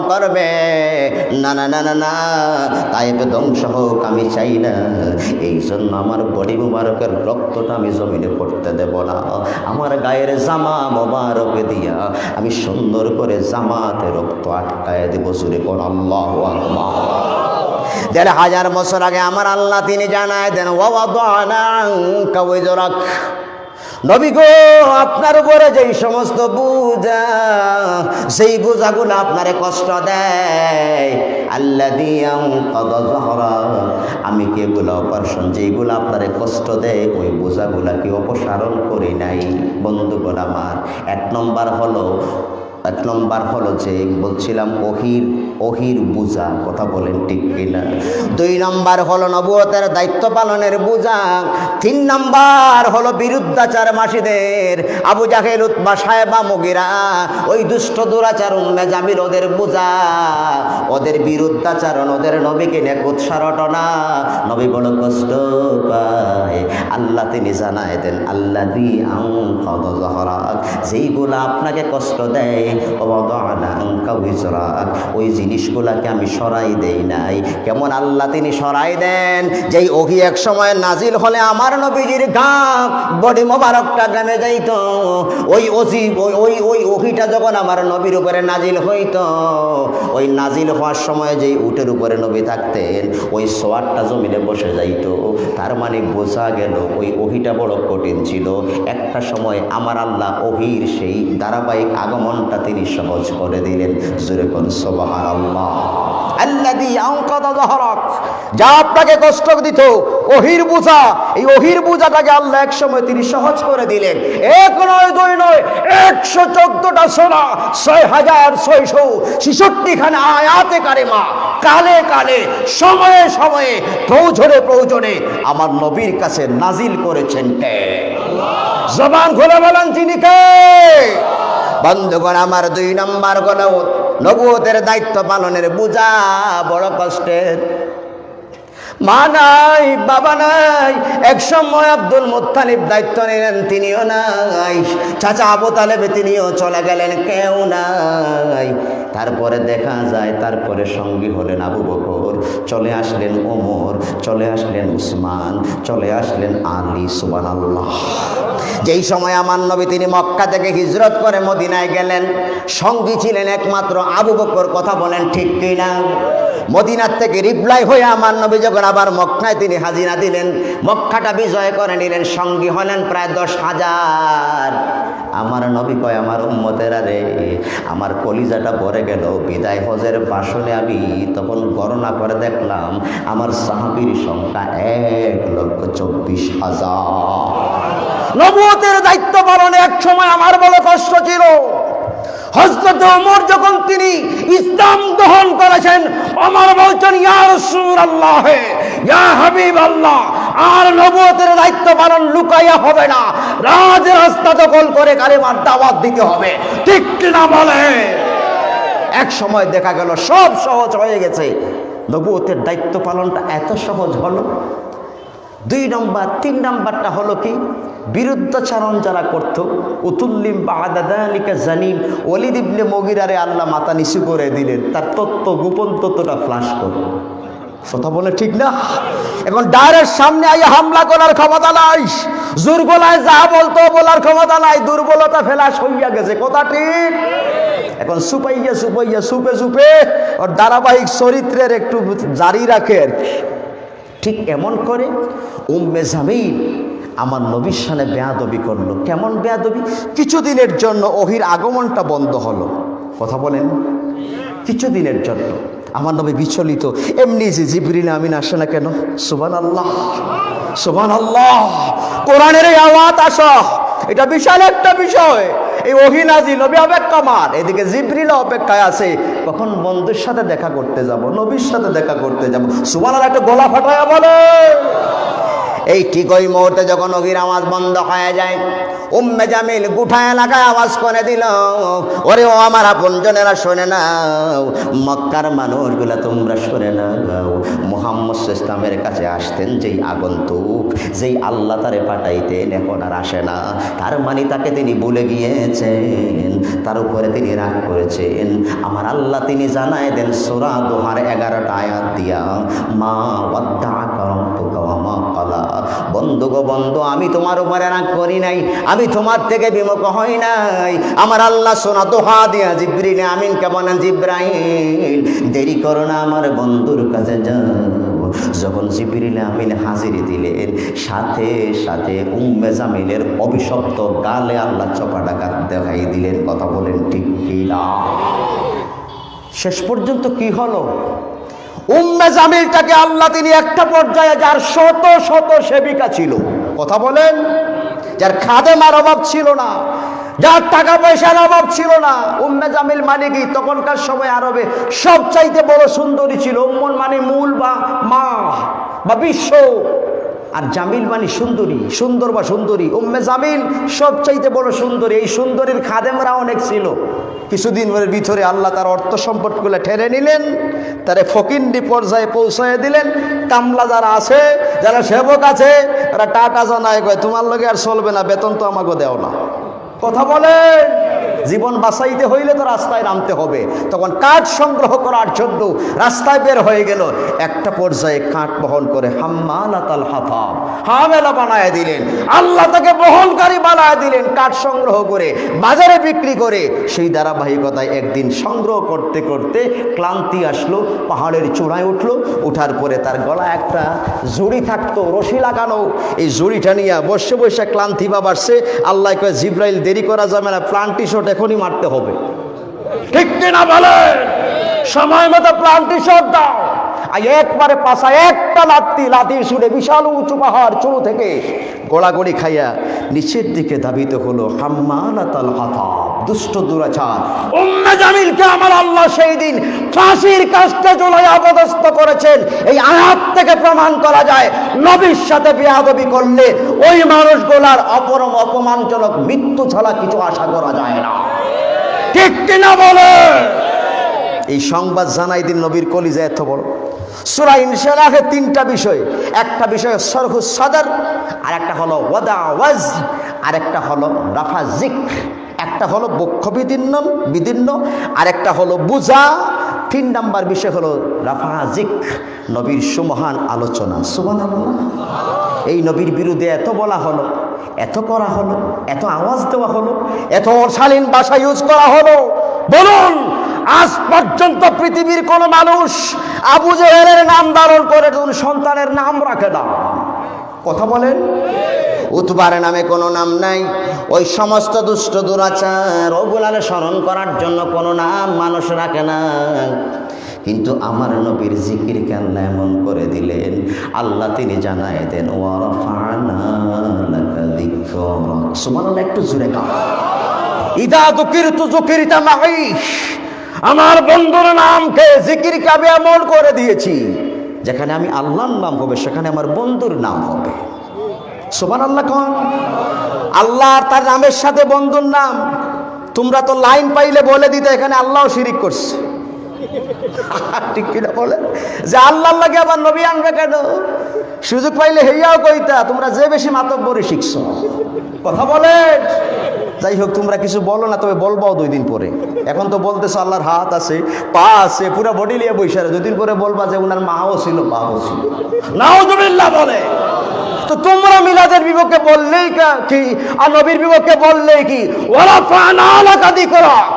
করবে না না না না না, তাইফ ধ্বংস হোক আমি চাই না। এই জন্য আমার বডি মুবারকের রক্তটা আমি জমিনে পড়তে দেব না। আমার গায়ের জামা মোবারক দিয়া আমি সুন্দর করে জামাতে রক্ত আটকায় দেব। জোরে কোন আল্লাহু আকবার। ১,৫০০ বছর আগে আমার আল্লাহ তিনি জানায় দেন, ওয়াদানা আনকা ওযরাক, নবী গো আপনার উপরে যেই সমস্ত বোঝা, সেই বোঝাগুলো আপনারে কষ্ট দেয়, আল্লাযী আনকাযা যাহরাক, আমি কি এগুলো অপারেশন যেগুলো আপনারে কষ্ট দেয় ওই বোঝাগুলাকে অপসারণ করি নাই। বন্ধুগণ আমার, এক নম্বর হলো যে বলছিলাম ওহির বোঝা, কথা বলেন ঠিক কিনা। ২ নম্বর হলো নবুয়তের দায়িত্ব পালনের বোঝা। ৩ নম্বর হলো বিরুদ্ধাচার মাসিদের, আবু জাহেল, উতবা, সায়বা, মুগিরা, ওই দুষ্ট দুরাচারণ মেজামিল ওদের বোঝা, ওদের বিরুদ্ধাচারণ, ওদের নবীকে নিয়ে কুৎসা রটনা, নবী বড় কষ্ট পায়। আল্লাহ তিনি জানায় দেন, আল্লাযী আনকাযা যাহরাক, যেইগুলো আপনাকে কষ্ট দেয়, ওয়াদানা আনকা ওযরাক, ওই জিনিসগুলাকে আমি সরাই দেই নাই। কেমন আল্লাহ তিনি সরাই দেন, যেই ওহী এক সময় নাজিল হলে আমার নবীজির ঘাম বডি মোবারকটা গ্রামে যাইত, ওই ওহীটা যখন আমার নবীর উপরে নাজিল হইত, ওই নাজিল হওয়ার সময় যেই উটের উপরে নবী থাকতেন ওই সোয়ারটা জমিনে বসে যাইত। তার মানে বোঝা গেল ওই ওহীটা বড় কঠিন ছিল। একটা সময় আমার আল্লাহ ওহীর সেই ধারাবাহিক আগমনটা তিনি সহজ করে দিলেন। জোরে কোন সুবহানাল্লাহ। আল্লাযী আনকাযা যাহরাক, যা আপনাকে কষ্ট দিত ওহীর বোঝা, এই ওহীর বোঝাটাকে আল্লাহ এক সময় তিনি সহজ করে দিলেন। ১ নয় ২ নয় ১১৪টা সূরা, ৬৬৬৬ খানা আয়াতে কারিমা, কালে কালে সময়ে সময়ে প্রয়োজনে আমার নবীর কাছে নাজিল করেছেন কে? জবান খুলে বলেন তিনি কে? বন্ধুগণ আমার, ২ নম্বর হলো নবুয়তের দায়িত্ব পালনের বোঝা বড় কষ্টের। মা নাই, বাবা নাই, এক সময় আব্দুল মুত্তালিব দায়িত্ব নিলেন, তিনিও নাই। চাচা আবু তালেব তিনিও চলে গেলেন, কেউ নাই। তারপরে দেখা যায় তারপরে সঙ্গী হলেন আবু বকর, চলে আসলেন ওমর, চলে আসলেন উসমান, চলে আসলেন আলী। সুবহানাল্লাহ। যেই সময় আমার নবী তিনি মক্কা থেকে হিজরত করে মদিনায় গেলেন, সঙ্গী ছিলেন একমাত্র আবু বকর। কথা বলেন ঠিক কিনা? মদিনার থেকে রিপ্লাই হয়ে আমার নবী যখন আবার মক্কায় তিনি হাজিরা দিলেন, মক্কাটা বিজয় করে নিলেন, সঙ্গী হলেন প্রায় ১০,০০০। আমার নবী কয়, আমার উম্মতেরা রে, আমার কলিজাটা ভরে গেল। বিদায় হজের ভাষণে আমি তখন গণনা করে দেখলাম আমার সাহাবীর সংখ্যা ১,২৪,০০০। নবুয়তের দায়িত্ব পালনে এক সময় আমার বড় কষ্ট ছিল। হযরত ওমর যখন তিনি ইসলাম গ্রহণ করেছেন, ওমর বলছেন, ইয়া রাসূলুল্লাহ, ইয়া হাবিবাল্লাহ, আর নবুয়তের দায়িত্ব পালন লুকাইয়া হবে না, রাজ রাস্তা দখল করে কালেমার দাওয়াত দিতে হবে। ঠিক কিনা বলে? এক সময় দেখা গেল সব সহজ হয়ে গেছে, নবুয়তের দায়িত্ব পালনটা এত সহজ হলো। ২ নম্বর। ৩ নম্বরটা হলো কি? বিরুদ্ধাচারণ যারা করত, উতুল্লিম বা'দা যালিকা জানিম, ওয়ালিদ ইবনে মুগিরারে আল্লাহ মাথা নিচু করে দিলেন, তার তত্ত্ব, গোপন তত্ত্বটা ফ্লাশ করল। কথা বলে ঠিক না? এখন ডাইরেক্ট সামনে আইয়া হামলা করার ক্ষমতা নাই, জোর গলায় যা বলতো বলার ক্ষমতা নাই, দুর্বলতা ফেলাস হইয়া গেছে। কথা ঠিক? এখন সুপে ওর ধারাবাহিক চরিত্রের একটু জারি রাখে আর কি। ঠিক এমন করে উম্মে জামিল আমার নবীর সামনে বেয়াদবি করলো। কেমন বেয়াদবি? কিছুদিনের জন্য ওহীর আগমনটা বন্ধ হলো। কথা বলেন? কিছুদিনের জন্য আমার নবী বিচলিত। এমনি যে জিবরিল আমিন আসে না কেন? সুবহানাল্লাহ, সুবহানাল্লাহ। কোরআনের এই আওয়াজ আসা, এটা বিশাল একটা বিষয়। এই ওহী নাজিল, নবী অপেক্ষমান, এদিকে জিবরিল অপেক্ষায় আছে, কখন বন্ধুর সাথে দেখা করতে যাব, নবীর সাথে দেখা করতে যাব। সুবহানাল্লাহ, একটা গলা ফাটায়া বলে। এই ঠিক ওই মুহূর্তে যখন নবীর আওয়াজ বন্ধ হয়ে যায়, উম্মে জামিল গোটা এলাকায় আওয়াজ করে দিল, ওরে ও আমার আপনজনেরা শোনে নাও, মক্কার মানুষগুলা তোমরা শোনে নাও, মুহাম্মদ ইসলামের কাছে আসতেন যেই আগন্তুক, যেই আল্লাহ তারে পাঠাইতেন এখন আর আসে না, তার মানে তাকে তিনি ভুলে গিয়েছেন, তার উপরে তিনি রাগ করেছেন। আমার আল্লাহ তিনি জানায় দেন সূরা দোহার 11টা আয়াত দিয়া, মা ওয়াদ্দাআকা রাব্বুকা ওয়া মা ক্বালা, বন্ধু গো বন্ধু, আমি তোমার উপরে রাগ করি নাই, আমি তোমার থেকে বিমুখ হই নাই। আমার আল্লাহ সূরা দোহা দিয়া জিবরিল আমিনকে বলেন, জিবরাইল দেরি করো না, আমার বন্ধুর কাছে যাও। যখন জিবরিল আমিন হাজির দিলেন, সাথে সাথে উম্মে জামিলের অভিশপ্ত গালে আল্লাহ চপাটাঘাত দেখাই দিলেন। কথা বলেন ঠিক কি না? শেষ পর্যন্ত কি হলো? উম্মে জামিলটাকে আল্লাহ তিনি একটা পর্যায়ে, যার শত শত সেবিকা ছিল, কথা বলেন, যার খাদেমার অভাব ছিল না, যার টাকা পয়সার অভাব ছিল না। উম্মে জামিল মানে কি? তখনকার সময় আরবে সবচাইতে বড় সুন্দরী ছিল। উম্মুন মানে মূল বা মা বা বিশ্ব, আর জামিল মানে সুন্দরী, সুন্দর বা সুন্দরী। উম্মে জামিল সবচাইতে বড় সুন্দরী। এই সুন্দরীর খাদেমরা অনেক ছিল। কিছুদিনের ভিতরে আল্লাহ তার অর্থ সম্পদগুলো ঠেলে নিলেন, তারে ফকিন্দি পর্যায়ে পৌঁছায় দিলেন। কামলা যারা আছে, যারা সেবক আছে, তারা টাটা জানায়, কয় তোমার লগে আর চলবে না, বেতন তো আমাকে দেও না। কথা বলেন, জীবন বাঁচাইতে হইলে তো রাস্তায় নামতে হবে। তখন কাঠ সংগ্রহ করার জন্য রাস্তায় বের হয়ে গেল। একটা পর্যায়ে কাঠ বহন করে হাম্মালাতাল হাতাব, হামেলা বানায় দিলেন। আল্লাহ তাকে বহনকারী বানায় দিলেন, কাঠ সংগ্রহ করে বাজারে বিক্রি করে। সেই ধারাবাহিকতায় একদিন সংগ্রহ করতে করতে ক্লান্তি আসলো, পাহাড়ের চূড়ায় উঠলো। উঠার পরে তার গলায় একটা জড়ি থাকতো, রশি লাগানো। এই জড়িটা নিয়ে বসে বসে ক্লান্তি বা বাড়ছে। আল্লাহ কয়, জিব্রাইল দেরি করা যাবে না, প্লান্টি শট এখনই মারতে হবে। ঠিক কিনা বলেন? সময় মতো প্লান্টি শট দাও। আর একবারে পাশা একটা লাতির সুরে বিশাল উঁচু পাহাড় চুরু থেকে গোড়াগড়ি খাইয়া নিচের দিকে ধাবিত হলো হাম্মালাতাল হাতাব, দুষ্ট দুরাচার উম্মে জামিলকে আমার আল্লাহ সেই দিন ফাঁসির কাস্টে ঝুলাইয়া অপদস্থ করেছেন। এই আয়াত থেকে প্রমাণ করা যায়, নবীর সাথে বেয়াদবি করলে ওই মানুষগুলার অপরম অপমানজনক মৃত্যু ছাড়া কিছু আশা করা যায় না। ঠিক কিনা বলে? এই সংবাদ জানাই দিন নবীর কলিজা এত বড়। সূরা ইনশিরাহে 3টা বিষয়। একটা বিষয় সরহুস সাদর, আর একটা হলো ওয়াদা ওয়াজ, আর একটা হলো রাফা যিকর, একটা হলো বক্ষ বিদীর্ণ, আর একটা হলো বুঝা। 3 নাম্বার বিষয় হলো রাফা যিকর, নবীর সুমহান আলোচনা। সুবহানাল্লাহ। এই নবীর বিরুদ্ধে এত বলা হলো, এত করা হলো, এত আওয়াজ দেওয়া হলো, এত অশালীন ভাষা ইউজ করা হলো। বলুন, আজ পর্যন্ত পৃথিবীর কোন মানুষ আবু জেহেলের নাম ধারণ করে সন্তানের নাম রাখে না। কথা বলেন? উতবার নামে কোনো নাম নাই। ওই সমস্ত দুষ্ট দুরাচার ওগুলারে স্মরণ করার জন্য কোনো নাম মানুষ রাখে না। কিন্তু আমার নবীর জিকিরকে আল্লাহ এমন করে দিলেন, আল্লাহ তিনি জানায় দেন, ওয়া রাফা'না লাকা যিকরাক। সুবহানাল্লাহ, একটু জোরে গাও। ইদা যুকিরতু যুকিরতা মাই, আমার বন্ধুর নামকে জিকিরকে আমি এমন করে দিয়েছি, যেখানে আমি আল্লাহর নাম হবে সেখানে আমার বন্ধুর নাম হবে। সুবহানাল্লাহ। কোন আল্লাহ আর তার নামের সাথে বন্ধুর নাম? তোমরা তো লাইন পাইলে বলে দিতে এখানে আল্লাহও শিরিক করছে। ঠিক কিনা বলে? যে আল্লাহ লাগে আবার নবী আনবে কেন? সুযোগ পাইলে হেয়াও কইতা, তোমরা যে বেশি মাতব্বরি শিখছো। কথা বলে? যাই হোক, তোমরা কিছু বলো না, তবে বলবাও 2 দিন পরে। এখন তো বলতেছো আল্লাহর হাত আছে, পা আছে, পুরো বডি নিয়ে বসে আছে। 2 দিন পরে বলবা যে উনার মাও ছিল, পাও ছিল। নাউজুবিল্লাহ বলে। তো তোমরা মিলাদের বিপক্ষে বললেই কি, আর নবীর বিপক্ষে বললেই কি? ওরা ফানা লাকা যিকরাক,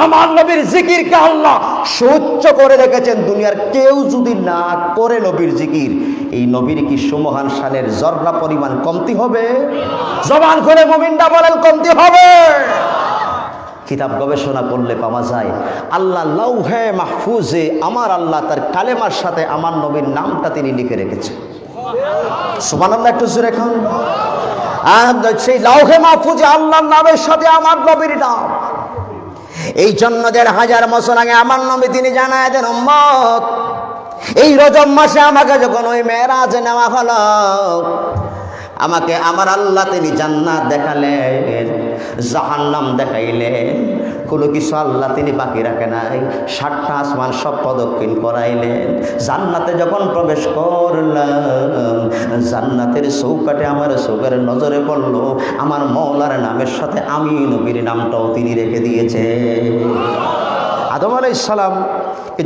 আমার নবীর জিকিরকে আল্লাহ সহ্য করে রেখেছেন। দুনিয়ার কেউ যদি না করে নবীর জিকির, এই নবীর কি সুমহান শানের জর্রা পরিমাণ কমতি হবে? জবান করে মুমিনরা বলেন, কমতি হবে? কিতাব গবেষণা করলে পাওয়া যায়, আল্লাহ লাউহে মাহফুজে আমার আল্লাহ তার কালেমার সাথে আমার নবীর নামটা তিনি লিখে রেখেছেন। সুবহানাল্লাহ, একটু জোরে খান। আর সেই লাউহে মাহফুজে আল্লাহর নামের সাথে আমার নবীর নাম। এই জন্য 1000 বছর আগে আমার নবী তিনি জানায় দেন, উম্মত এই রজব মাসে আমাকে যখন ওই মেরাজে নেওয়া হলো, আমাকে আমার আল্লাহ তিনি জান্নাত দেখালেন, জাহান্নাম দেখাইলেন, কোনো কিছু আল্লাহ তিনি বাকি রাখে নাই। 7টা আসমান সব প্রদক্ষিণ করাইলেন। জান্নাতে যখন প্রবেশ করলাম, জান্নাতের চৌকাটে আমার চোখের নজরে পড়লো আমার মওলার নামের সাথে আমি নবীর নামটাও তিনি রেখে দিয়েছে। আদম আলাইহিস সালাম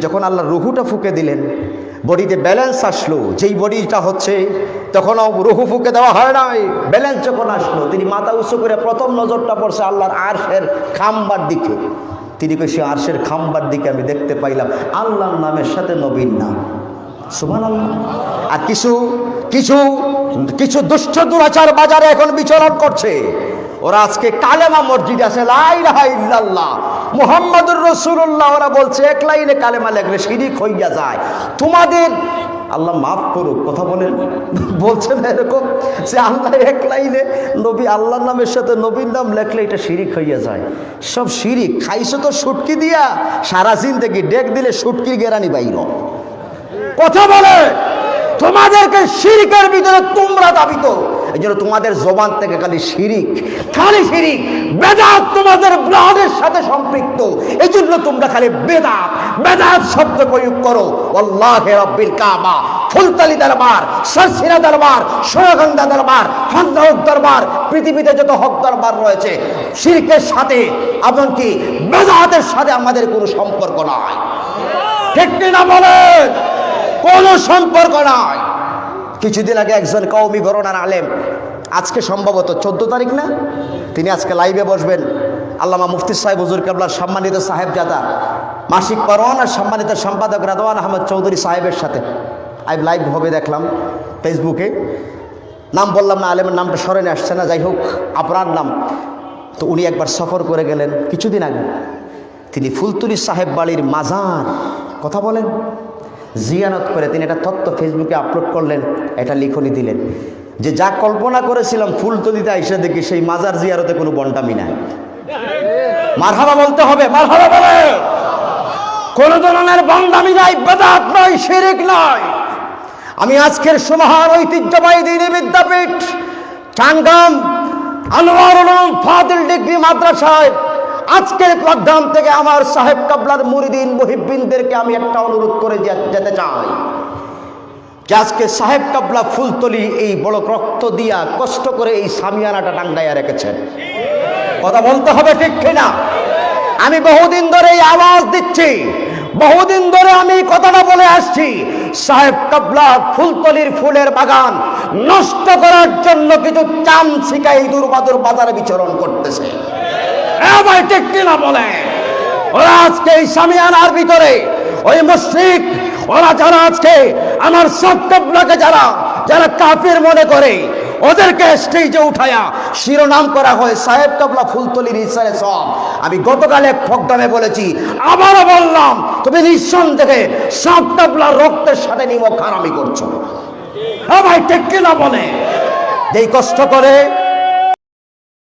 যখন আল্লাহ রুহুটা ফুঁকে দিলেন, বডিতে ব্যালেন্স আসলো, যেই বডিটা হচ্ছে তখনও রুহু ফুঁকে দেওয়া হয় নাই, ব্যালেন্স যখন আসলো, তিনি মাথা উঁচু করে প্রথম নজরটা পড়ছে আল্লাহর আরশের খাম্বার দিকে। তিনি কই সে আরশের খাম্বার দিকে আমি দেখতে পাইলাম আল্লাহর নামের সাথে নবীর নাম। সুবহানাল্লাহ। আর কিছু কিছু কিছু দুষ্ট দুরাচার বাজারে এখন বিচরণ করছে। ওরা আজকে কালেমা মসজিদ আছে, লা ইলাহা ইল্লাল্লাহ মুহাম্মাদুর রাসূলুল্লাহ, ওরা বলছে এক লাইনে কালেমা লেখলে শিরিক হইয়া যায়। তোমাদের আল্লাহ মাফ করুক, কথা বলেন, বলছে না এরকম যে আল্লাহ এক লাইনে নবী আল্লাহর নামের সাথে নবীর নাম লেখলে এটা শিরিক হইয়া যায়। সব শিরিক। খাইছো তো শুটকি দিয়া, সারা জিন্দেগি ডেক দিলে শুটকির গেরানি বাইর। কথা বলে তোমাদেরকে শিরিকের ভিতরে তোমরা দাবিত, এই জন্য তোমাদের জবান থেকে খালি শিরিক, খালি শিরিক, বেদাত তোমাদের ব্লাডের সাথে সম্পৃক্ত। এই জন্য তোমরা খালি বেদাত বেদাত শব্দ প্রয়োগ করো। আল্লাহে রব্বিল কাবা, ফুলতলি দরবার, সরসিনা দরবার, সোনাগন্ধা দরবার, হক দরবার, পৃথিবীতে যত হক দরবার রয়েছে শিরকের সাথে এমনকি বেদাতের সাথে আমাদের কোনো সম্পর্ক নাই। ঠিক না বলেন? কোনো সম্পর্ক নাই। কিছুদিন আগে একজন কওমি ঘরানার আলেম, আজকে সম্ভবত 14 তারিখ না, তিনি আজকে লাইভে বসবেন আল্লামা মুফতি সাহেব হুজুর কেবলার সম্মানিত সাহেবজাদা মাসিক পরওয়ানার সম্মানিত সম্পাদক রাদওয়ান আহমদ চৌধুরী সাহেবের সাথে লাইভ হবে দেখলাম ফেসবুকে। নাম বললাম না, আলেমের নামটা স্মরণে আসছে না, যাই হোক আপনার নাম। তো উনি একবার সফর করে গেলেন কিছুদিন আগে, তিনি ফুলতুলি সাহেব বাড়ির মাজার, কথা বলেন, জিয়ারত করে তিনি একটা তথ্য ফেসবুকে আপলোড করলেন, এটা লিখনি দিলেন যে যা কল্পনা করেছিলাম ফুলতলিতে আইসা দেখি সেই মাজার জিয়ারতে কোনো বন্টামি নাই। মারহাবা বলতে হবে, মারহাবা বলে। কোন ধরনের বন্টামি নাই, বেদাত নয়, শিরক নয়। আমি আজকের সুমহান ঐতিহ্যবাহী দ্বীনি বিদ্যাপীঠ টাঙ্গাম আনোয়ারুল উলুম ফাজিল ডিগ্রি মাদ্রাসায় আজকের প্রোগ্রাম থেকে আমার সাহেব কাবলার মুরিদিন মুহিব্বিনদেরকে আমি একটা অনুরোধ করে যেতে চাই যে আজকে সাহেব কাবলা ফুলতলি এই বড় রক্ত দিয়া কষ্ট করে এই সামিয়ানাটা টাঙ্গাইয়া রেখেছেন। কথা বলতে হবে, ঠিক কিনা? আমি বহুদিন ধরে এই আওয়াজ দিচ্ছি, বহুদিন ধরে আমি কথাটা বলে আসছি, সাহেব কাবলা ফুলতলির ফুলের বাগান নষ্ট করার জন্য কিছু চামচিকা এই দুর্বাদুর বাজারে বিচরণ করতেছে। ভাই ঠিক কিনা বলে? ওরা আজকে এই সামিয়ানার ভিতরে ওই মুশরিক, ওরা যারা আজকে আমার সাহেব কাবলাকে যারা যারা কাফির মনে করে, ওদেরকে স্টেজে উঠায়া শিরোনাম করা হয় সাহেব কাবলা ফুলতলির ইসারে সব। আমি গতকাল এক প্রোগ্রামে বলেছি, আবারও বললাম, তুমি নিঃসন্দেহে সাহেব কাবলার রক্তের সাথে নিমক হারামি করছো। ভাই ঠিক কিনা বলে? যেই কষ্ট করে